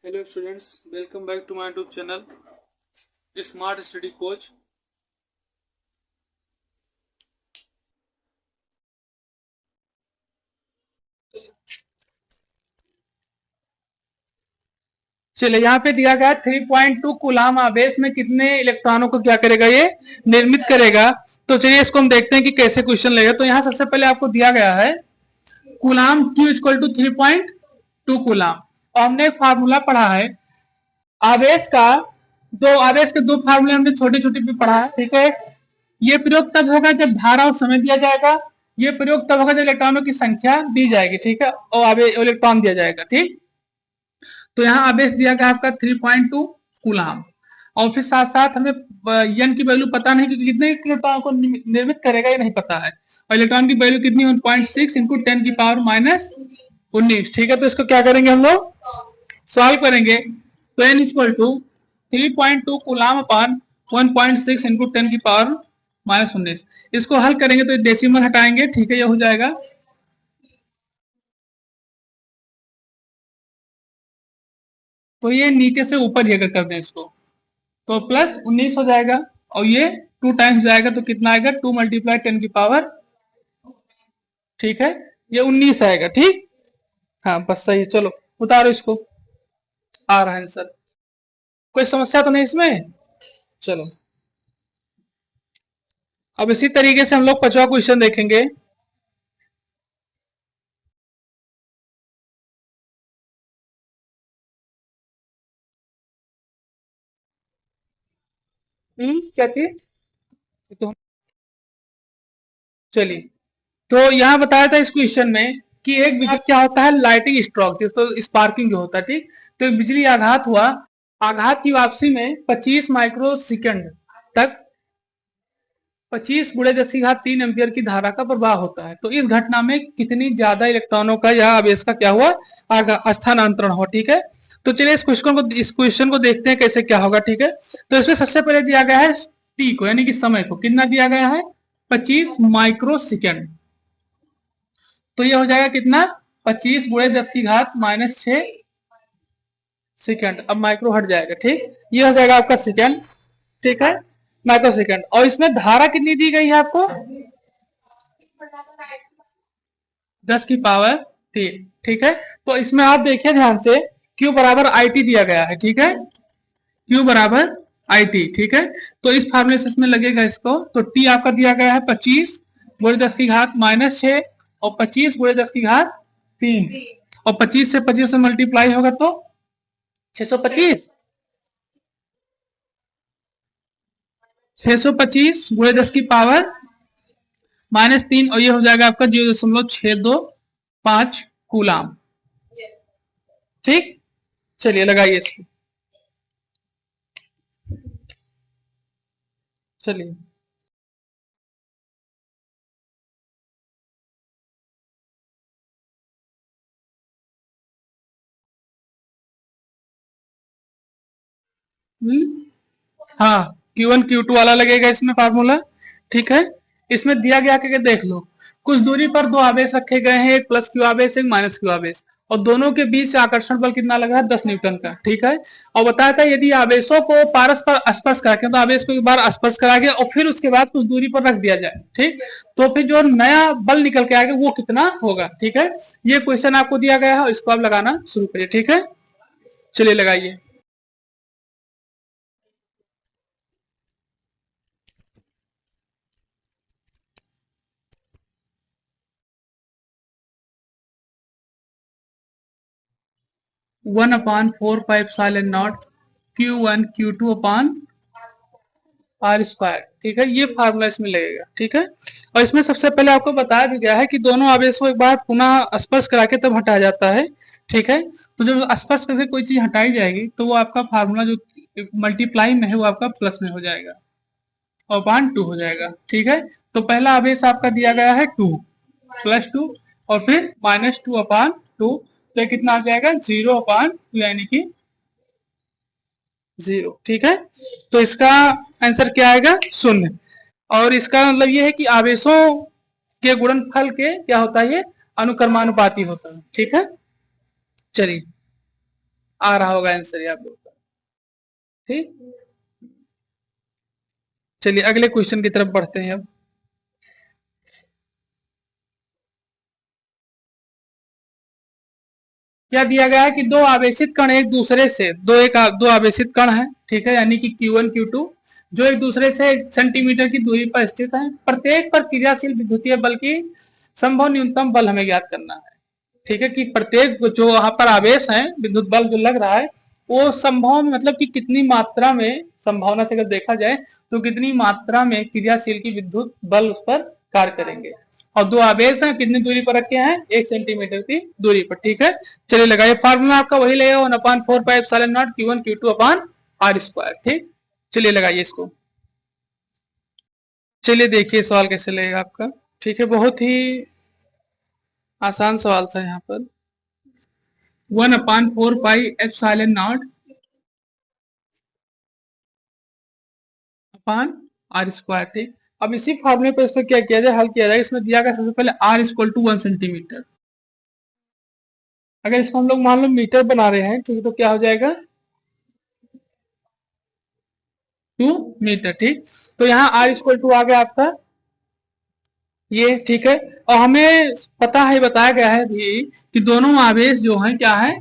Hello students, welcome back to my YouTube channel Smart Study Coach। चलिए यहाँ पे दिया गया 3.2 कूलाम आवेश में कितने इलेक्ट्रॉनों को क्या करेगा, ये निर्मित करेगा। तो चलिए इसको हम देखते हैं कि कैसे क्वेश्चन लगेगा। तो यहाँ सबसे पहले आपको दिया गया है coulomb Q equal to 3.2 coulomb, और हमने एक फार्मूला पढ़ा है आवेश का। आवेश के दो फार्मूले हमने छोटे छोटे भी पढ़ा है, ठीक है। ये प्रयोग तब होगा जब धारा और समय दिया जाएगा, ये प्रयोग तब होगा जब इलेक्ट्रॉनों की संख्या दी जाएगी, ठीक है, और इलेक्ट्रॉन दिया जाएगा, ठीक। तो यहाँ आवेश दिया गया आपका 3.2 कूलाम, और फिर साथ साथ हमें n की वैल्यू पता नहीं क्योंकि कितने इलेक्ट्रॉन को निर्मित करेगा ये नहीं पता है, और इलेक्ट्रॉन की वैल्यू कितनी 1.6 इंटू 10 की पावर -19, ठीक है। तो इसको क्या करेंगे, हम लोग सॉल्व करेंगे। तो n equal to 3.2 coulomb upon 1.6 into 10 की पावर -19, इसको हल करेंगे तो डेसिमल हटाएंगे, ठीक है, ये हो जाएगा तो ये नीचे से ऊपर ही अगर कर दें इसको तो +19 हो जाएगा, और ये 2 टाइम्स जाएगा तो कितना आएगा 2 मल्टीप्लाई 10 की पावर, ठीक है, ये 19 आएगा, ठीक। हाँ बस सही है, चलो उतारो इसको, आ रहा है आंसर। कोई समस्या तो नहीं इसमें। चलो अब इसी तरीके से हम लोग 5वां क्वेश्चन देखेंगे। क्या थी तो, चलिए तो यहाँ बताया था इस क्वेश्चन में कि एक बिजली क्या होता है, लाइटिंग स्ट्रोक, तो स्पार्किंग जो होता है, ठीक। तो एक बिजली आघात हुआ, आघात की वापसी में 25 माइक्रो सेकंड तक 25 गुणे 10 की घात 3 एम्पियर की धारा का प्रवाह होता है। तो इस घटना में कितनी ज्यादा इलेक्ट्रॉनों का या आवेश का क्या हुआ, स्थानांतरण हुआ, ठीक है। तो चलिए इस क्वेश्चन को देखते हैं कैसे क्या होगा, ठीक है। तो इसमें सबसे पहले दिया गया है टी को, यानी कि समय को कितना दिया गया है 25 माइक्रो सेकंड। तो ये हो जाएगा कितना 25 गुणे 10 की घात -6 सेकंड। अब माइक्रो हट जाएगा, ठीक, ये हो जाएगा आपका सेकंड, ठीक है, माइक्रो सेकंड। और इसमें धारा कितनी दी गई है आपको 10 की पावर 3, ठीक है। तो इसमें आप देखिए ध्यान से Q बराबर IT दिया गया है, ठीक है, Q बराबर IT, ठीक है। तो इस फार्मूले से इसमें लगेगा इसको, तो T आपका दिया गया है 25 गुणे 10 की घात -6 और 25 गुणे 10 की घात 3, और 25 से 25 से मल्टीप्लाई होगा तो 625 625 गुणे 10 की पावर -3, और ये हो जाएगा आपका 0.625 कूलाम, ठीक। चलिए लगाइए इसको, चलिए हाँ Q1 Q2 वाला लगेगा इसमें फार्मूला, ठीक है। इसमें दिया गया कि देख लो, कुछ दूरी पर दो आवेश रखे गए हैं, एक प्लस क्यू आवेश एक माइनस क्यू आवेश, और दोनों के बीच आकर्षण बल कितना लग रहा है 10 न्यूटन का, ठीक है। और बताया था यदि आवेशों को परस्पर स्पर्श करके, तो आवेश को एक बार स्पर्श करा के और फिर उसके बाद कुछ दूरी पर रख दिया जाए, ठीक, तो फिर जो नया बल निकल के आएगा वो कितना होगा, ठीक है। ये क्वेश्चन आपको दिया गया है, इसको आप लगाना शुरू करिए, ठीक है। चलिए लगाइए। 1/4πε0 Q1 Q2/R², ठीक है, ये फार्मूला इसमें लगेगा, ठीक है। और इसमें सबसे पहले आपको बताया भी गया है कि दोनों आवेश को एक बार पुनः स्पर्श करा के तब हटाया जाता है, ठीक है। तो जब स्पर्श करके कोई चीज हटाई जाएगी तो वो आपका फार्मूला जो मल्टीप्लाई में है वो आपका प्लस में हो जाएगा और /2 हो जाएगा, ठीक है। तो पहला आवेश आपका दिया गया है 2 +2, और फिर -2/2, तो ये कितना आ जाएगा 0/2, यानी कि 0, ठीक है। तो इसका आंसर क्या आएगा 0। और इसका मतलब ये है कि आवेशों के गुणनफल के क्या होता है, ये अनुक्रमानुपाती होता है, ठीक है। चलिए आ रहा होगा आंसर ये आप लोग का। ठीक, चलिए अगले क्वेश्चन की तरफ बढ़ते हैं अब। क्या दिया गया है कि दो आवेशित कण एक दूसरे से दो आवेशित कण है, ठीक है, यानी कि Q1 Q2 जो एक दूसरे से 1 सेंटीमीटर की दूरी पर स्थित है। प्रत्येक पर क्रियाशील विद्युतीय बल की संभव न्यूनतम बल हमें ज्ञात करना है। ठीक है, कि प्रत्येक जो वहां पर आवेश है, विद्युत बल जो लग रहा है, वो संभव मतलब कि कितनी मात्रा में, संभावना से अगर देखा जाए तो कितनी मात्रा में क्रियाशील की विद्युत बल उस पर कार्य करेंगे। और दो आवेश हैं, कितनी दूरी पर रखे हैं, 1 सेंटीमीटर की दूरी पर। ठीक है, चलिए लगाइए, फार्मूला आपका वही लगेगा 1/4πε0 Q1 Q2/r²। ठीक, चलिए लगाइए इसको। चलिए देखिए सवाल कैसे लगेगा आपका। ठीक है, बहुत ही आसान सवाल था यहाँ पर। 1/4πε0 अपान r²। ठीक, अब इसी फॉर्मूले पर इसमें क्या किया जाए, हल किया जाए। इसमें दिया गया सबसे पहले r = 1 सेंटीमीटर। अगर इसको हम लोग मान लो मीटर बना रहे हैं, ठीक, तो क्या हो जाएगा 2 मीटर। ठीक, तो यहाँ r = आ गया आपका ये। ठीक है, और हमें पता है, बताया गया है भी कि दोनों आवेश जो हैं क्या है,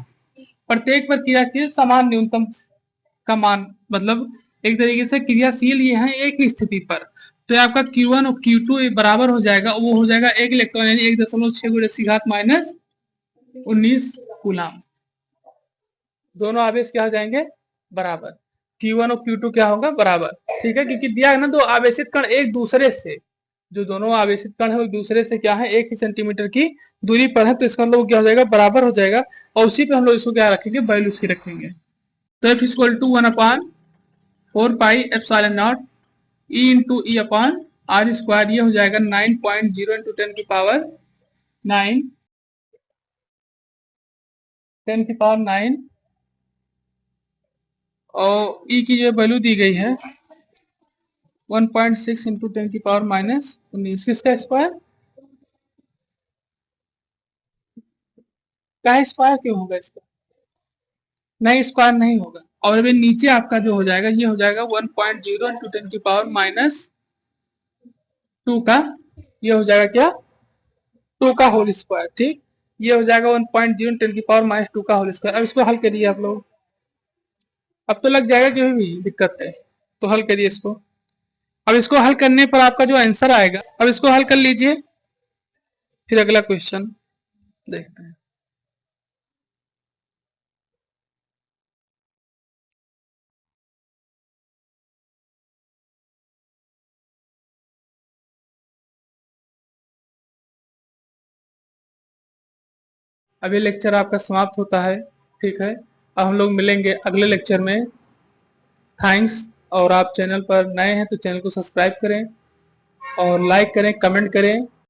प्रत्येक पर क्रियाशील समान न्यूनतम का मान, मतलब एक तरीके से क्रियाशील ये है एक ही स्थिति पर। तो आपका Q1 और Q2 बराबर हो जाएगा, वो हो जाएगा 1 इलेक्ट्रॉन यानी 1.6 × 10⁻19 कूलाम। दोनों आवेश क्या हो जाएंगे, बराबर। Q1 और Q2 क्या होगा, बराबर। ठीक है, क्योंकि दिया है ना, दो आवेशित कण एक दूसरे से, जो दोनों आवेशित कण है एक दूसरे से क्या है, 1 ही सेंटीमीटर की दूरी पर है, तो इसका मतलब क्या हो जाएगा, बराबर हो जाएगा। और उसी पे हम लोग इसको क्या रखेंगे, वैल्यू इसकी रखेंगे। तो F = 1/4πε0 E × E/r²। ये हो जाएगा 9.0 × 10⁹ और E की जो वैल्यू दी गई है 1.6 × 10⁻19। किसका स्क्वायर, का स्क्वायर क्यों होगा इसका, नहीं स्क्वायर नहीं होगा। और अभी नीचे आपका जो हो जाएगा, ये हो जाएगा 1.0 × 10⁻², का ये हो जाएगा क्या, 2 का होल स्क्वायर। ठीक, ये हो जाएगा 1.0 × 10⁻² का होल स्क्वायर। अब इसको हल करिए आप लोग। अब तो लग जाएगा, कोई भी दिक्कत है तो हल करिए इसको। अब इसको हल करने पर आपका जो आंसर आएगा, अब इसको हल कर लीजिए, फिर अगला क्वेश्चन देखते हैं। अभी लेक्चर आपका समाप्त होता है। ठीक है, अब हम लोग मिलेंगे अगले लेक्चर में। थैंक्स। और आप चैनल पर नए हैं तो चैनल को सब्सक्राइब करें और लाइक करें, कमेंट करें।